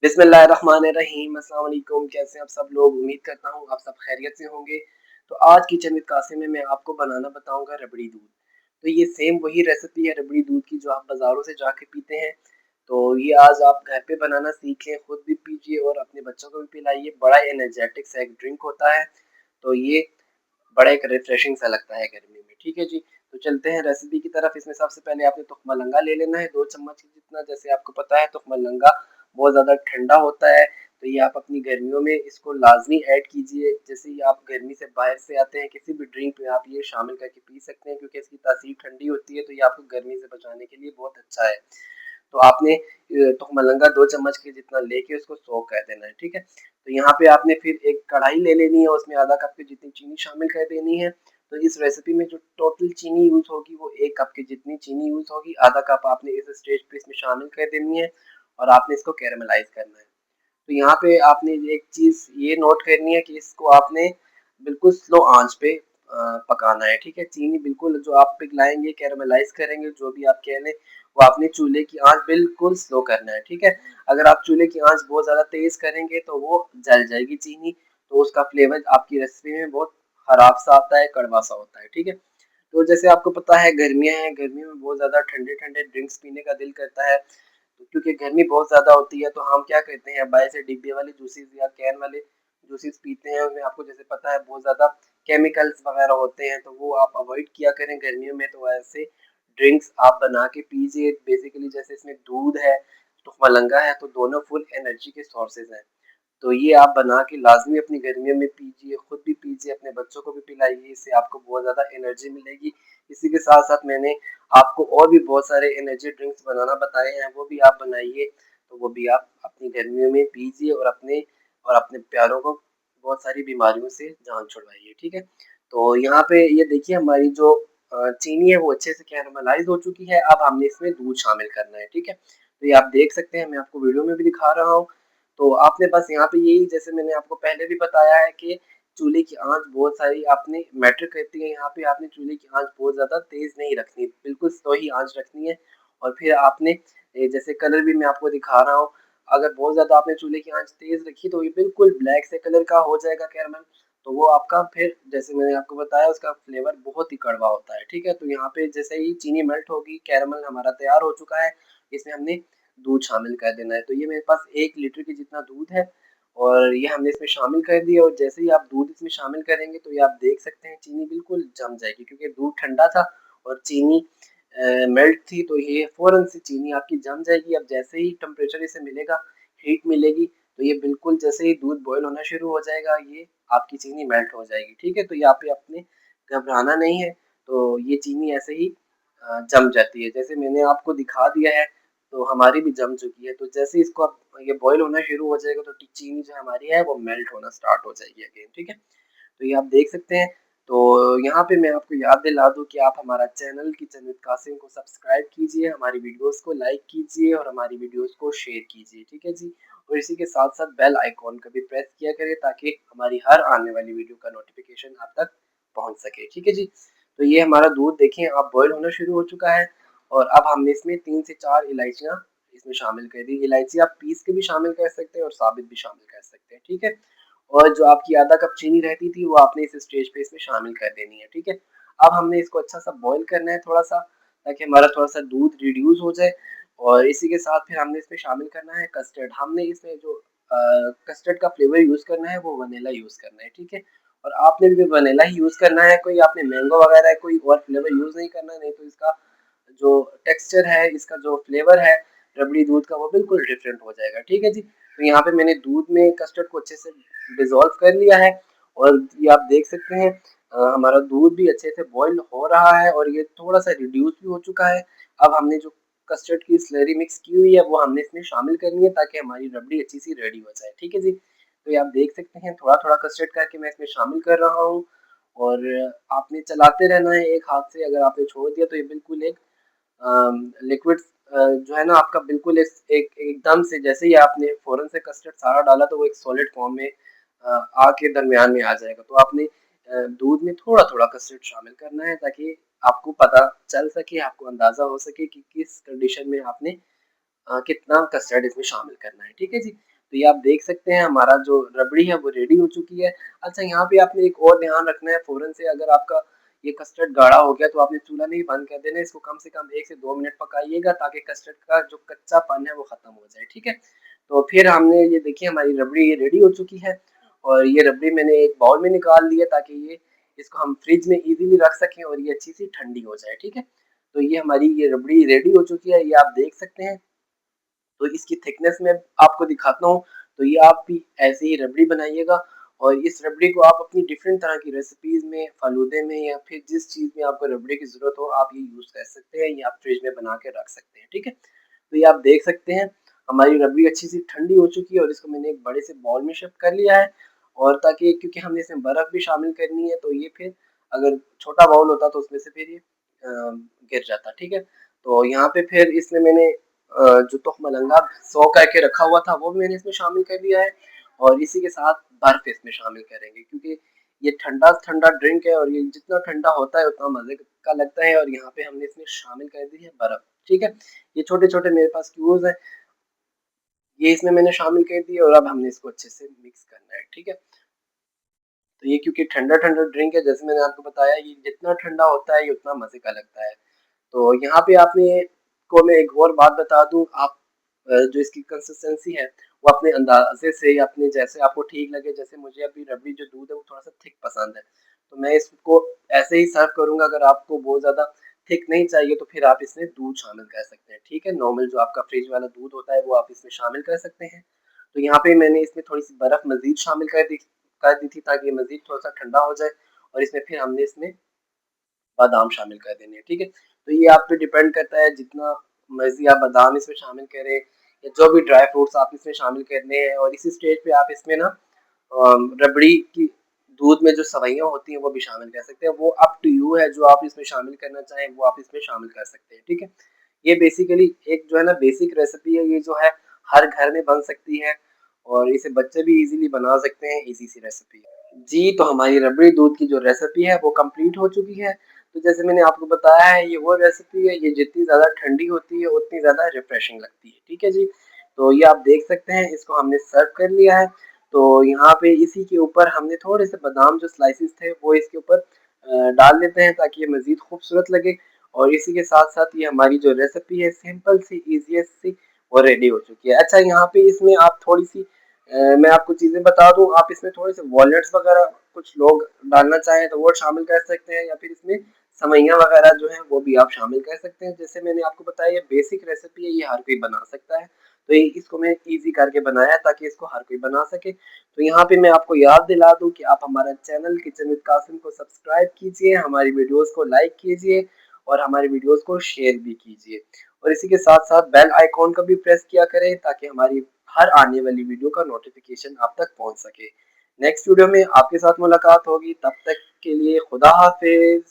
बिस्मिल्लाहिर्रहमानिर्रहीम। अस्सलाम वालेकुम। कैसे हैं आप सब लोग? उम्मीद करता हूँ आप सब खैरियत से होंगे। तो आज किचन विद कासिम में मैं आपको बनाना बताऊंगा रबड़ी दूध। तो ये सेम वही रेसिपी है रबड़ी दूध की जो आप बाज़ारों से जाके पीते हैं। तो ये आज आप घर पे बनाना सीख लें, खुद भी पीजिए और अपने बच्चों को भी पिलाइए। बड़ा एनर्जेटिक सा एक ड्रिंक होता है। तो ये बड़ा एक रिफ्रेशिंग सा लगता है गर्मी में। ठीक है जी, तो चलते हैं रेसिपी की तरफ। इसमें सबसे पहले आपने तुख्मा लंगा ले लेना है 2 चम्मच जितना। जैसे आपको पता है तुख्मा लंगा बहुत ज़्यादा ठंडा होता है, तो ये आप अपनी गर्मियों में इसको लाजमी ऐड कीजिए। जैसे ही आप गर्मी से बाहर से आते हैं किसी भी ड्रिंक में आप ये शामिल करके पी सकते हैं, क्योंकि इसकी तासीर ठंडी होती है, तो ये आपको गर्मी से बचाने के लिए बहुत अच्छा है। तो आपने तुख्मा लंगा 2 चम्मच के जितना लेके उसको सोक कर देना है। ठीक है, तो यहाँ पे आपने फिर एक कढ़ाई ले लेनी है, उसमें आधा कप की जितनी चीनी शामिल कर देनी है। तो इस रेसिपी में जो टोटल चीनी यूज होगी वो 1 कप की जितनी चीनी यूज होगी, आधा कप आपने इस स्टेज पे इसमें शामिल कर देनी है और आपने इसको कैरामलाइज करना है। तो यहाँ पे आपने एक चीज ये नोट करनी है कि इसको आपने बिल्कुल स्लो आंच पे पकाना है। ठीक है, चीनी बिल्कुल जो आप पिघलाएंगे कैरामलाइज करेंगे जो भी आप कह लें, वो आपने चूल्हे की आंच बिल्कुल स्लो करना है। ठीक है, अगर आप चूल्हे की आंच बहुत ज्यादा तेज करेंगे तो वो जल जाएगी चीनी, तो उसका फ्लेवर आपकी रेसिपी में बहुत खराब सा आता है, कड़वा सा होता है। ठीक है, तो जैसे आपको पता है गर्मियां हैं, गर्मियों में बहुत ज्यादा ठंडे ठंडे ड्रिंक्स पीने का दिल करता है। तो क्योंकि गर्मी बहुत ज़्यादा होती है तो हम क्या करते हैं, बाहर से डिब्बे वाले जूसेस या कैन वाले जूसेस पीते हैं। उनमें आपको जैसे पता है बहुत ज़्यादा केमिकल्स वगैरह होते हैं, तो वो आप अवॉइड किया करें गर्मियों में। तो ऐसे ड्रिंक्स आप बना के पीजिए। बेसिकली जैसे इसमें दूध है तो मलंगा है, तो दोनों फुल एनर्जी के सोर्सेज हैं। तो ये आप बना के लाजमी अपनी गर्मियों में पीजिए, खुद भी पीजिए, अपने बच्चों को भी पिलाइए। इससे आपको बहुत ज़्यादा एनर्जी मिलेगी। इसी के साथ साथ मैंने आपको और भी बहुत सारे एनर्जी ड्रिंक्स बनाना बताए हैं, वो भी आप बनाइए। तो वो भी आप अपनी गर्मियों में पीजिए और अपने प्यारों को बहुत सारी बीमारियों से जान छुड़वाइए। ठीक है, तो यहाँ पे ये देखिए हमारी जो चीनी है वो अच्छे से कैरामलाइज हो चुकी है। अब हमने इसमें दूध शामिल करना है। ठीक है, तो ये आप देख सकते हैं, मैं आपको वीडियो में भी दिखा रहा हूँ। तो आपने बस यहाँ पे यही, जैसे मैंने आपको पहले भी बताया है कि चूल्हे की आंच बहुत सारी आपने मैटर करती है। यहाँ पे आपने चूल्हे की आंच बहुत ज़्यादा तेज़ नहीं रखनी, बिल्कुल स्लो ही आंच रखनी है। और फिर आपने जैसे कलर भी मैं आपको दिखा रहा हूँ, अगर बहुत ज़्यादा आपने चूल्हे की आंच तेज़ रखी तो ये बिल्कुल ब्लैक से कलर का हो जाएगा कैरमल। तो वो आपका फिर जैसे मैंने आपको बताया उसका फ्लेवर बहुत ही कड़वा होता है। ठीक है, तो यहाँ पे जैसे ही चीनी मेल्ट होगी, कैरमल हमारा तैयार हो चुका है, इसमें हमने दूध शामिल कर देना है। तो ये मेरे पास 1 लीटर की जितना दूध है और ये हमने इसमें शामिल कर दिया। और जैसे ही आप दूध इसमें शामिल करेंगे तो ये आप देख सकते हैं चीनी बिल्कुल जम जाएगी, क्योंकि दूध ठंडा था और चीनी मेल्ट थी, तो ये फ़ौरन से चीनी आपकी जम जाएगी। अब जैसे ही टेम्परेचर इसे मिलेगा, हीट मिलेगी, तो ये बिल्कुल जैसे ही दूध बॉयल होना शुरू हो जाएगा, ये आपकी चीनी मेल्ट हो जाएगी। ठीक है, तो यहाँ पे आपने घबराना नहीं है। तो ये चीनी ऐसे ही जम जाती है, जैसे मैंने आपको दिखा दिया है। तो हमारी भी जम चुकी है। तो जैसे इसको आप ये बॉयल होना शुरू हो जाएगा तो चीनी जो हमारी है वो मेल्ट होना स्टार्ट हो जाएगी अगेन। ठीक है, तो ये आप देख सकते हैं। तो यहाँ पे मैं आपको याद दिला दूँ कि आप हमारा चैनल किचन विद कासिम को सब्सक्राइब कीजिए, हमारी वीडियोस को लाइक कीजिए और हमारी वीडियोस को शेयर कीजिए। ठीक है जी, और इसी के साथ साथ बेल आइकॉन का भी प्रेस किया करें ताकि हमारी हर आने वाली वीडियो का नोटिफिकेशन आप तक पहुँच सके। ठीक है जी, तो ये हमारा दूध देखें आप बॉयल होना शुरू हो चुका है। और अब हमने इसमें 3 से 4 इलायचियाँ इसमें शामिल कर दी। इलायची आप पीस के भी शामिल कर सकते हैं और साबित भी शामिल कर सकते हैं। ठीक है, और जो आपकी आधा कप चीनी रहती थी वो आपने इस स्टेज पे इसमें शामिल कर देनी है। ठीक है, अब हमने इसको अच्छा सा बॉईल करना है थोड़ा सा, ताकि हमारा थोड़ा सा दूध रिड्यूस हो जाए। और इसी के साथ फिर हमने इसमें शामिल करना है कस्टर्ड। हमने इसमें जो कस्टर्ड का फ्लेवर यूज़ करना है वो वनीला यूज़ करना है। ठीक है, और आपने भी वनीला ही यूज़ करना है, कोई आपने मैंगो वगैरह कोई और फ्लेवर यूज़ नहीं करना, नहीं तो इसका जो टेक्सचर है, इसका जो फ्लेवर है रबड़ी दूध का, वो बिल्कुल डिफरेंट हो जाएगा। ठीक है जी, तो यहाँ पे मैंने दूध में कस्टर्ड को अच्छे से डिज़ोल्व कर लिया है और ये आप देख सकते हैं हमारा दूध भी अच्छे से बॉईल हो रहा है और ये थोड़ा सा रिड्यूस भी हो चुका है। अब हमने जो कस्टर्ड की स्लरी मिक्स की हुई है वो हमने इसमें शामिल करनी है ताकि हमारी रबड़ी अच्छी सी रेडी हो जाए। ठीक है जी, तो ये आप देख सकते हैं थोड़ा थोड़ा कस्टर्ड करके मैं इसमें शामिल कर रहा हूँ और आपने चलाते रहना है एक हाथ से। अगर आपने छोड़ दिया तो ये बिल्कुल एक लिक्विड जो है ना आपका बिल्कुल एकदम से जैसे ही आपने फ़ौरन से कस्टर्ड सारा डाला तो वो एक सॉलिड फॉर्म में आग के दरमियान में आ जाएगा। तो आपने दूध में थोड़ा-थोड़ा कस्टर्ड शामिल करना है ताकि आपको पता चल सके, आपको अंदाज़ा हो सके कि किस कंडीशन में आपने कितना कस्टर्ड इसमें शामिल करना है। ठीक है जी, तो ये आप देख सकते हैं हमारा जो रबड़ी है वो रेडी हो चुकी है। अच्छा, यहाँ पे आपने एक और ध्यान रखना है, फ़ौरन से अगर आपका ये कस्टर्ड गाढ़ा हो गया तो आपने चूल्हा नहीं बंद कर देना, इसको कम से कम 1 से 2 मिनट पकाइएगा ताकि कस्टर्ड का जो कच्चापन है वो ख़त्म हो जाए। ठीक है, तो फिर हमने ये देखिए हमारी रबड़ी ये रेडी हो चुकी है और ये रबड़ी मैंने एक बाउल में निकाल लिया ताकि ये इसको हम फ्रिज में इजीली रख सकें और ये अच्छी सी ठंडी हो जाए। ठीक है, तो ये हमारी ये रबड़ी रेडी हो चुकी है, ये आप देख सकते हैं। तो इसकी थिकनेस में आपको दिखाता हूँ, तो ये आप भी ऐसे ही रबड़ी बनाइएगा और इस रबड़ी को आप अपनी डिफरेंट तरह की रेसिपीज़ में, फ़ालूदे में या फिर जिस चीज़ में आपको रबड़ी की ज़रूरत हो आप ये यूज़ कर सकते हैं, ये आप फ्रिज में बना के रख सकते हैं। ठीक है? तो ये आप देख सकते हैं हमारी रबड़ी अच्छी सी ठंडी हो चुकी है और इसको मैंने एक बड़े से बाउल में शिफ्ट कर लिया है और ताकि क्योंकि हमने इसमें बर्फ़ भी शामिल करनी है तो ये फिर अगर छोटा बाउल होता तो उसमें से फिर ये गिर जाता। ठीक है? तो यहाँ पे फिर इसमें मैंने जो तुख मलंगा 100 करके रखा हुआ था वो भी मैंने इसमें शामिल कर दिया है और इसी के साथ बर्फ इसमें शामिल करेंगे क्योंकि ये ठंडा ठंडा ड्रिंक है और ये जितना ठंडा होता है उतना मजे का लगता है और यहाँ पे हमने इसमें शामिल कर दी है बर्फ। ठीक है, ये छोटे छोटे मेरे पास क्यूब्स हैं, ये इसमें मैंने शामिल कर दिए और अब हमने इसको अच्छे से मिक्स करना है। ठीक है, तो ये क्योंकि ठंडा ठंडा ड्रिंक है जैसे मैंने आपको बताया ये जितना ठंडा होता है ये उतना मजे का लगता है। तो यहाँ पे आपने को मैं एक और बात बता दूँ, आप जो इसकी कंसिस्टेंसी है वो अपने अंदाज़े से या अपने जैसे आपको ठीक लगे, जैसे मुझे अभी रबड़ी जो दूध है वो थोड़ा-सा थिक पसंद है, तो मैं इसको ऐसे ही सर्व करूँगा। अगर आपको बहुत ज़्यादा थिक नहीं चाहिए तो फिर आप इसमें दूध शामिल कर सकते हैं। ठीक है, नॉर्मल जो आपका फ्रिज वाला दूध होता है वो आप इसमें शामिल कर सकते हैं। तो यहाँ पे मैंने इसमें थोड़ी-सी बर्फ़ मज़ीद शामिल कर दी थी ताकि मज़ीद थोड़ा-सा ठंडा हो जाए और इसमें फिर हमने इसमें बादाम शामिल कर देने हैं। ठीक है, तो ये आप पे डिपेंड करता है जितना मर्ज़ी आप बादाम इसमें शामिल करें या जो भी ड्राई फ्रूट्स आप इसमें शामिल करने हैं और इसी स्टेज पे आप इसमें ना रबड़ी की दूध में जो सवइयाँ होती हैं वो भी शामिल कर सकते हैं। वो अप टू यू है, जो आप इसमें शामिल करना चाहें वो आप इसमें शामिल कर सकते हैं। ठीक है, ये बेसिकली एक जो है ना बेसिक रेसिपी है, ये जो है हर घर में बन सकती है और इसे बच्चे भी इजीली बना सकते हैं, इजी सी रेसिपी है। जी, तो हमारी रबड़ी दूध की जो रेसिपी है वो कंप्लीट हो चुकी है। तो जैसे मैंने आपको बताया है ये वो रेसिपी है, ये जितनी ज़्यादा ठंडी होती है उतनी ज़्यादा रिफ्रेशिंग लगती है। ठीक है जी, तो ये आप देख सकते हैं इसको हमने सर्व कर लिया है। तो यहाँ पे इसी के ऊपर हमने थोड़े से बादाम जो स्लाइसेस थे वो इसके ऊपर डाल देते हैं ताकि ये मज़ीद खूबसूरत लगे और इसी के साथ-साथ ये हमारी जो रेसिपी है सिंपल सी ईज़ीएस्ट सी वो रेडी हो चुकी है। अच्छा, यहाँ पे इसमें आप थोड़ी-सी मैं आपको चीज़ें बता दूँ, आप इसमें थोड़े से वॉलनट्स वगैरह कुछ लोग डालना चाहें तो वो शामिल कर सकते हैं या फिर इसमें सेवइयाँ वगैरह जो हैं वो भी आप शामिल कर सकते हैं। जैसे मैंने आपको बताया ये बेसिक रेसिपी है, ये हर कोई बना सकता है। तो ये इसको मैं ईज़ी करके बनाया है ताकि इसको हर कोई बना सके। तो यहाँ पे मैं आपको याद दिला दूँ कि आप हमारा चैनल किचन विद कासिम को सब्सक्राइब कीजिए, हमारी वीडियोज़ को लाइक कीजिए और हमारी वीडियोज़ को शेयर भी कीजिए। और इसी के साथ-साथ बेल आइकॉन का भी प्रेस किया करें ताकि हमारी हर आने वाली वीडियो का नोटिफिकेशन आप तक पहुंच सके। नेक्स्ट वीडियो में आपके साथ मुलाकात होगी, तब तक के लिए खुदा हाफिज।